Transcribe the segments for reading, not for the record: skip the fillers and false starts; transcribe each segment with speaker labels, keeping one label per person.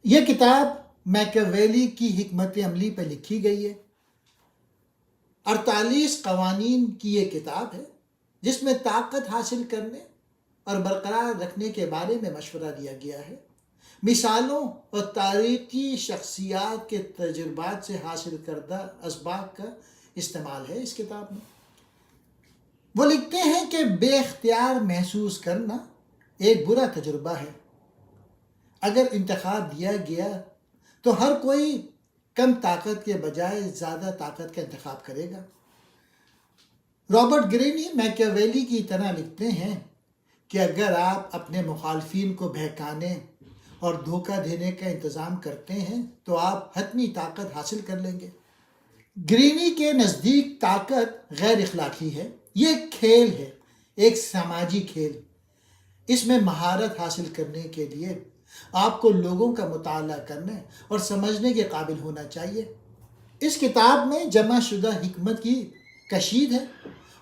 Speaker 1: یہ کتاب میکیاویلی کی حکمت عملی پر لکھی گئی ہے۔ 48 قوانین کی یہ کتاب ہے جس میں طاقت حاصل کرنے اور برقرار رکھنے کے بارے میں مشورہ دیا گیا ہے۔ مثالوں اور تاریخی شخصیات کے تجربات سے حاصل کردہ اسباق کا استعمال ہے اس کتاب میں۔ وہ لکھتے ہیں کہ بے اختیار محسوس کرنا ایک برا تجربہ ہے۔ اگر انتخاب دیا گیا تو ہر کوئی کم طاقت کے بجائے زیادہ طاقت کا انتخاب کرے گا۔ رابرٹ گرینی میکیاویلی کی طرح لکھتے ہیں کہ اگر آپ اپنے مخالفین کو بہکانے اور دھوکہ دینے کا انتظام کرتے ہیں تو آپ حتمی طاقت حاصل کر لیں گے۔ گرینی کے نزدیک طاقت غیر اخلاقی ہے۔ یہ ایک کھیل ہے، ایک سماجی کھیل۔ اس میں مہارت حاصل کرنے کے لیے آپ کو لوگوں کا مطالعہ کرنے اور سمجھنے کے قابل ہونا چاہیے۔ اس کتاب میں جمع شدہ حکمت کی کشید ہے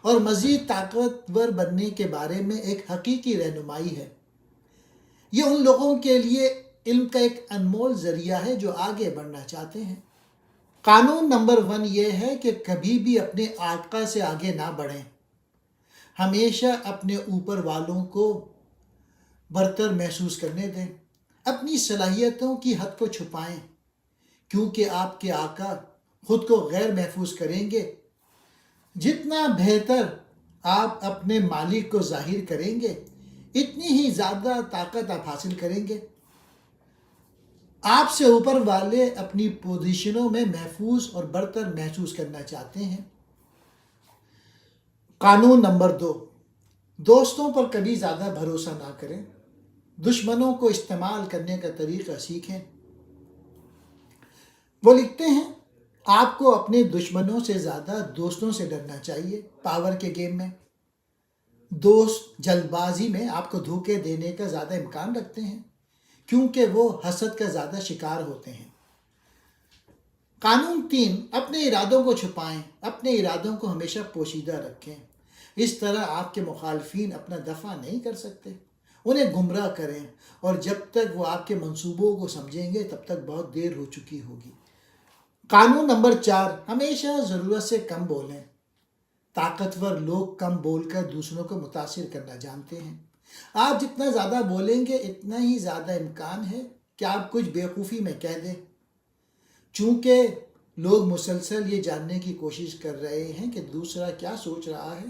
Speaker 1: اور مزید طاقتور بننے کے بارے میں ایک حقیقی رہنمائی ہے۔ یہ ان لوگوں کے لیے علم کا ایک انمول ذریعہ ہے جو آگے بڑھنا چاہتے ہیں۔ قانون نمبر 1 یہ ہے کہ کبھی بھی اپنے آقا سے آگے نہ بڑھیں۔ ہمیشہ اپنے اوپر والوں کو برتر محسوس کرنے دیں۔ اپنی صلاحیتوں کی حد کو چھپائیں کیونکہ آپ کے آقا خود کو غیر محفوظ کریں گے۔ جتنا بہتر آپ اپنے مالک کو ظاہر کریں گے اتنی ہی زیادہ طاقت آپ حاصل کریں گے۔ آپ سے اوپر والے اپنی پوزیشنوں میں محفوظ اور برتر محسوس کرنا چاہتے ہیں۔ قانون نمبر 2، دوستوں پر کبھی زیادہ بھروسہ نہ کریں۔ دشمنوں کو استعمال کرنے کا طریقہ سیکھیں۔ وہ لکھتے ہیں آپ کو اپنے دشمنوں سے زیادہ دوستوں سے ڈرنا چاہیے۔ پاور کے گیم میں دوست جلد بازی میں آپ کو دھوکے دینے کا زیادہ امکان رکھتے ہیں کیونکہ وہ حسد کا زیادہ شکار ہوتے ہیں۔ قانون 3، اپنے ارادوں کو چھپائیں۔ اپنے ارادوں کو ہمیشہ پوشیدہ رکھیں۔ اس طرح آپ کے مخالفین اپنا دفاع نہیں کر سکتے۔ انہیں گمراہ کریں اور جب تک وہ آپ کے منصوبوں کو سمجھیں گے تب تک بہت دیر ہو چکی ہوگی۔ قانون نمبر 4، ہمیشہ ضرورت سے کم بولیں۔ طاقتور لوگ کم بول کر دوسروں کو متاثر کرنا جانتے ہیں۔ آپ جتنا زیادہ بولیں گے اتنا ہی زیادہ امکان ہے کہ آپ کچھ بیوقوفی میں کہہ دیں۔ چونکہ لوگ مسلسل یہ جاننے کی کوشش کر رہے ہیں کہ دوسرا کیا سوچ رہا ہے،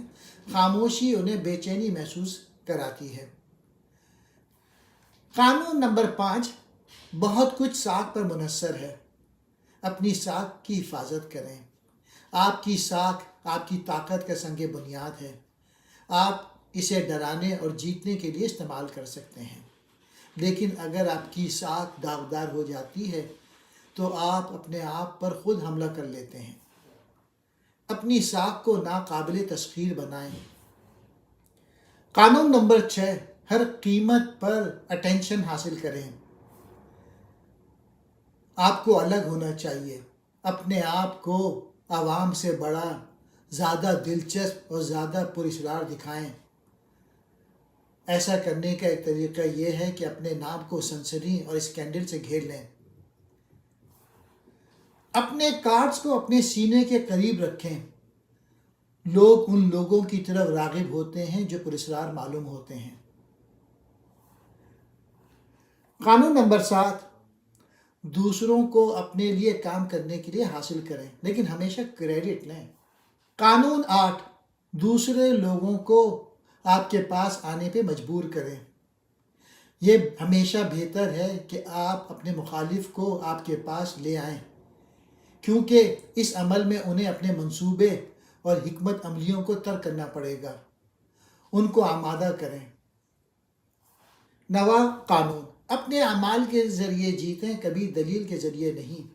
Speaker 1: خاموشی انہیں بے چینی محسوس کراتی ہے۔ قانون نمبر 5، بہت کچھ ساکھ پر منحصر ہے۔ اپنی ساکھ کی حفاظت کریں۔ آپ کی ساکھ آپ کی طاقت کا سنگ بنیاد ہے۔ آپ اسے ڈرانے اور جیتنے کے لیے استعمال کر سکتے ہیں، لیکن اگر آپ کی ساکھ داغدار ہو جاتی ہے تو آپ اپنے آپ پر خود حملہ کر لیتے ہیں۔ اپنی ساکھ کو ناقابل تسخیر بنائیں۔ قانون نمبر 6، ہر قیمت پر اٹینشن حاصل کریں۔ آپ کو الگ ہونا چاہیے۔ اپنے آپ کو عوام سے بڑا، زیادہ دلچسپ اور زیادہ پراسرار دکھائیں۔ ایسا کرنے کا ایک طریقہ یہ ہے کہ اپنے نام کو سنسنی اور اسکینڈل سے گھیر لیں۔ اپنے کارڈز کو اپنے سینے کے قریب رکھیں۔ لوگ ان لوگوں کی طرف راغب ہوتے ہیں جو پراسرار معلوم ہوتے ہیں۔ قانون نمبر 7، دوسروں کو اپنے لیے کام کرنے کے لیے حاصل کریں لیکن ہمیشہ کریڈٹ لیں۔ قانون 8، دوسرے لوگوں کو آپ کے پاس آنے پہ مجبور کریں۔ یہ ہمیشہ بہتر ہے کہ آپ اپنے مخالف کو آپ کے پاس لے آئیں کیونکہ اس عمل میں انہیں اپنے منصوبے اور حکمت عملیوں کو ترک کرنا پڑے گا۔ ان کو آمادہ کریں۔ 9واں قانون، اپنے اعمال کے ذریعے جیتیں، کبھی دلیل کے ذریعے نہیں۔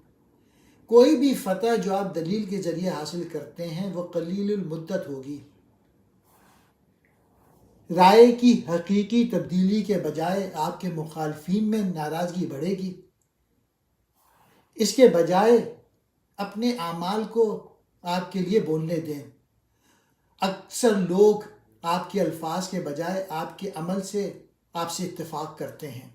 Speaker 1: کوئی بھی فتح جو آپ دلیل کے ذریعے حاصل کرتے ہیں وہ قلیل المدت ہوگی۔ رائے کی حقیقی تبدیلی کے بجائے آپ کے مخالفین میں ناراضگی بڑھے گی۔ اس کے بجائے اپنے اعمال کو آپ کے لیے بولنے دیں۔ اکثر لوگ آپ کے الفاظ کے بجائے آپ کے عمل سے آپ سے اتفاق کرتے ہیں۔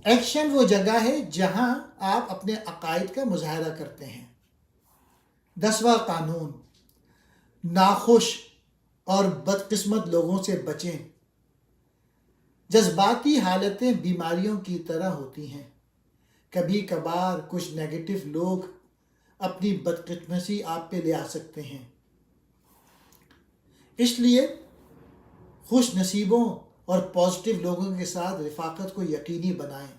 Speaker 1: ایکشن وہ جگہ ہے جہاں آپ اپنے عقائد کا مظاہرہ کرتے ہیں۔ 10واں قانون، ناخوش اور بدقسمت لوگوں سے بچیں۔ جذباتی حالتیں بیماریوں کی طرح ہوتی ہیں۔ کبھی کبھار کچھ نیگیٹو لوگ اپنی بدقسمتی آپ پہ لے آ سکتے ہیں، اس لیے خوش نصیبوں اور پازیٹیو لوگوں کے ساتھ رفاقت کو یقینی بنائیں۔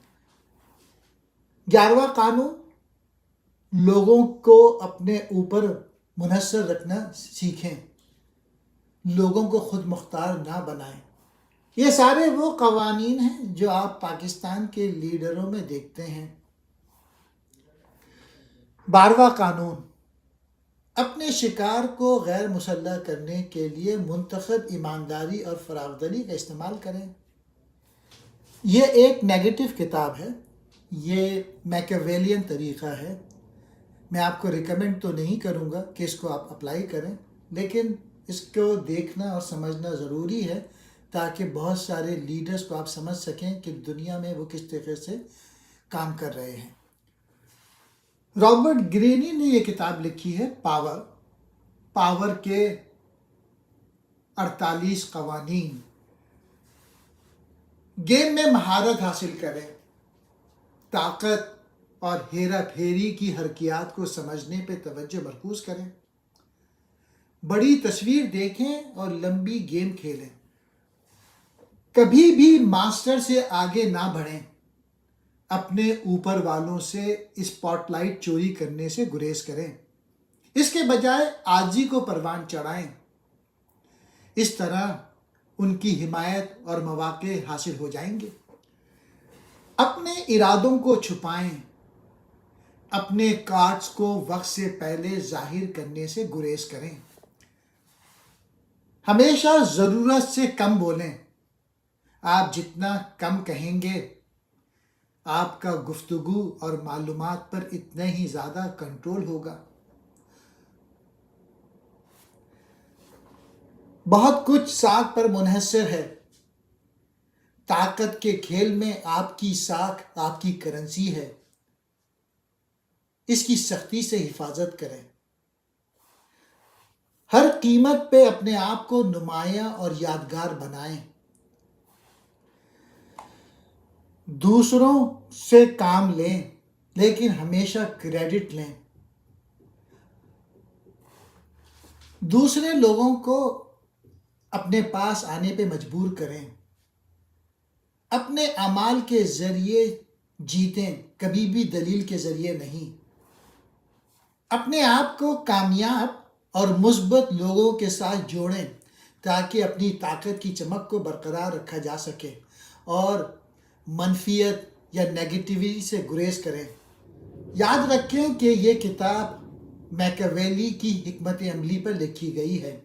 Speaker 1: 11واں قانون، لوگوں کو اپنے اوپر منحصر رکھنا سیکھیں، لوگوں کو خود مختار نہ بنائیں۔ یہ سارے وہ قوانین ہیں جو آپ پاکستان کے لیڈروں میں دیکھتے ہیں۔ 12واں قانون، اپنے شکار کو غیر مسلح کرنے کے لیے منتخب ایمانداری اور فراخ دلی کا استعمال کریں۔ یہ ایک نیگیٹو کتاب ہے، یہ میکیویلین طریقہ ہے۔ میں آپ کو ریکمینڈ تو نہیں کروں گا کہ اس کو آپ اپلائی کریں، لیکن اس کو دیکھنا اور سمجھنا ضروری ہے تاکہ بہت سارے لیڈرز کو آپ سمجھ سکیں کہ دنیا میں وہ کس طریقے سے کام کر رہے ہیں۔ رابرٹ گرینی نے یہ کتاب لکھی ہے، پاور کے 48 قوانین۔ گیم میں مہارت حاصل کریں، طاقت اور ہیرا پھیری کی حرکیات کو سمجھنے پہ توجہ مرکوز کریں، بڑی تصویر دیکھیں اور لمبی گیم کھیلیں، کبھی بھی ماسٹر سے آگے نہ بڑھیں، اپنے اوپر والوں سے اسپاٹ لائٹ چوری کرنے سے گریز کریں، اس کے بجائے عاجزی کو پروان چڑھائیں، اس طرح ان کی حمایت اور مواقع حاصل ہو جائیں گے۔ اپنے ارادوں کو چھپائیں، اپنے کارڈز کو وقت سے پہلے ظاہر کرنے سے گریز کریں، ہمیشہ ضرورت سے کم بولیں، آپ جتنا کم کہیں گے آپ کا گفتگو اور معلومات پر اتنا ہی زیادہ کنٹرول ہوگا۔ بہت کچھ ساکھ پر منحصر ہے، طاقت کے کھیل میں آپ کی ساکھ آپ کی کرنسی ہے، اس کی سختی سے حفاظت کریں، ہر قیمت پہ اپنے آپ کو نمایاں اور یادگار بنائیں، دوسروں سے کام لیں لیکن ہمیشہ کریڈٹ لیں، دوسرے لوگوں کو اپنے پاس آنے پہ مجبور کریں، اپنے اعمال کے ذریعے جیتیں، کبھی بھی دلیل کے ذریعے نہیں، اپنے آپ کو کامیاب اور مثبت لوگوں کے ساتھ جوڑیں تاکہ اپنی طاقت کی چمک کو برقرار رکھا جا سکے اور منفیت یا نیگیٹیوٹی سے گریز کریں۔ یاد رکھیں کہ یہ کتاب میکیویلی کی حکمت عملی پر لکھی گئی ہے۔